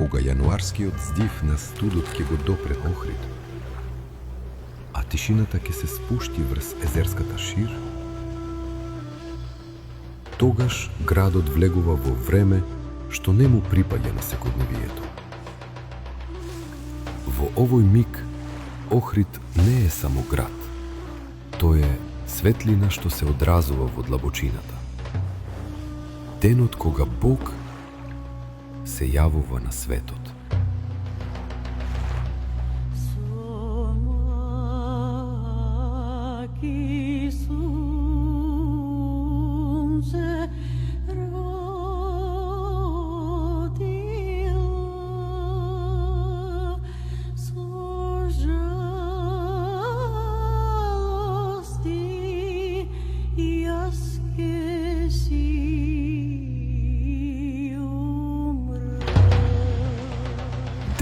Кога јануарскиот здив на студот ќе го допре Охрид, а тишината ќе се спушти врз езерската шир, тогаш градот влегува во време што не му припаѓа на секојдневието. Во овој миг Охрид не е само град, тој е светлина што се одразува во длабочината. Денот кога Бог се јавува на светот.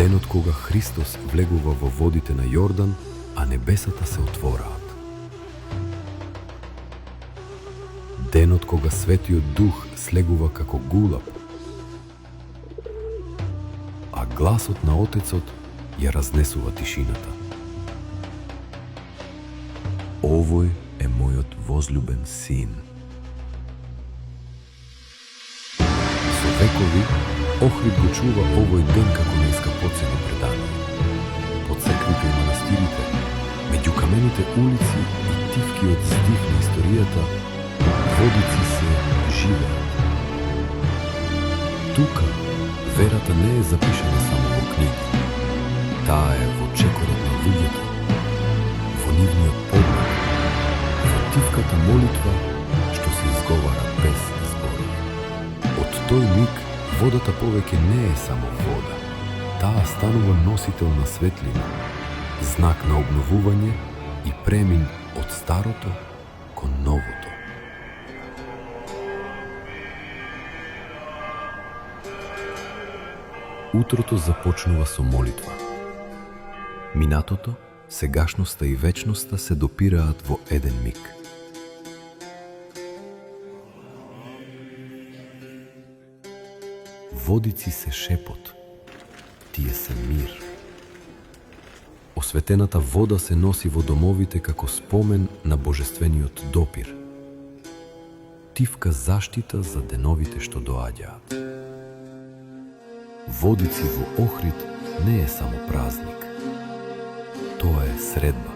Денот кога Христос влегува во водите на Јордан, а небесата се отвораат. Денот кога Светиот Дух слегува како гулаб, а гласот на Отецот ја разнесува тишината. Овој е мојот возлюбен син. Со векови Охрид го чува овој ден како неискапоцено предание. Под црквите и манастирите, меѓу камените улици и тивкиот здив на историјата, водици се живеат. Тука верата не е запишана само во книги. Таа е во чекорот на луѓето, во нивниот поглед, во тивката молитва што се изговара без избори. Од тој миг водата повеќе не е само вода. Таа станува носител на светлина, знак на обновување и премин од старото кон новото. Утрото започнува со молитва. Минатото, сегашноста и вечноста се допираат во еден миг. Водици се шепот, тие се мир. Осветената вода се носи во домовите како спомен на божествениот допир. Тивка заштита за деновите што доаѓаат. Водици во Охрид не е само празник. Тоа е средба.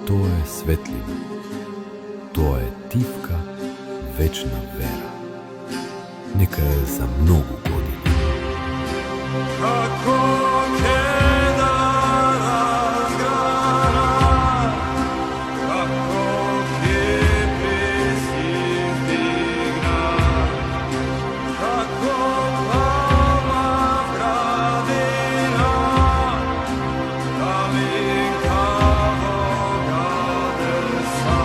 Тоа е светлина. Тоа е тивка вечна вера. Нека е за многу години. Како ќе да разграна, како ќе песни стигна, како плава градина, каменка во гадеса.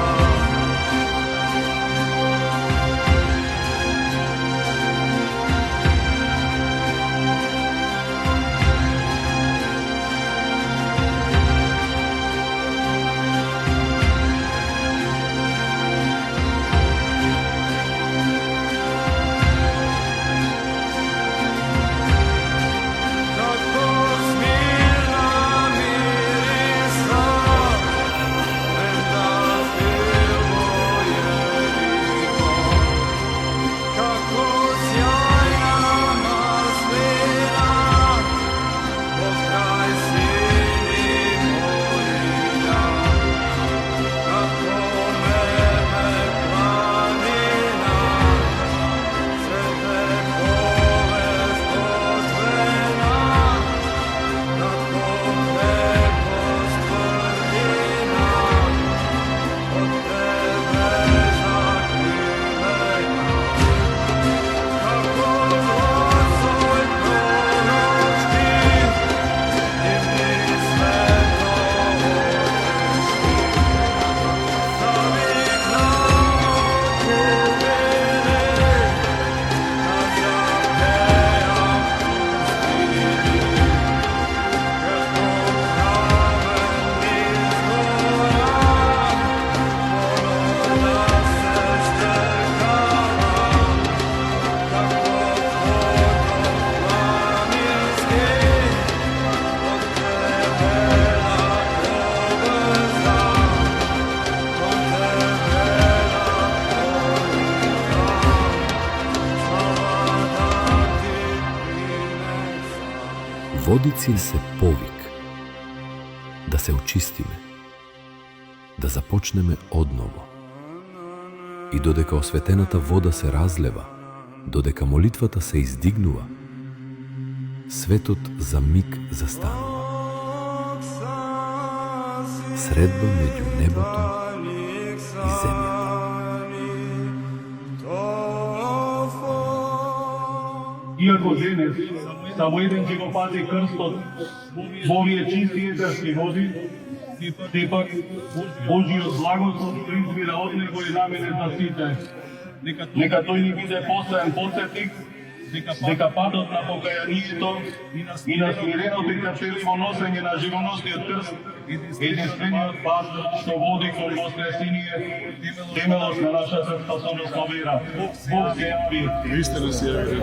Водици се повик да се очистиме, да започнеме одново. И додека осветената вода се разлева, додека молитвата се издигнува, светот за миг застанува. Средба меѓу небото и земјата. Иако денес само еден ќе го пати крстот во овие чисти етерски води, сепак Божиот благослов што избира од него и намене за сите. Нека тој ни биде постојан потсетник дека патот на покајанието и на смиреното и трпеливо носење на живоносниот крст е единствениот пат што води кон воскресение, темелот на нашата спасоносно вера. Бог се јави. Вистина се јави.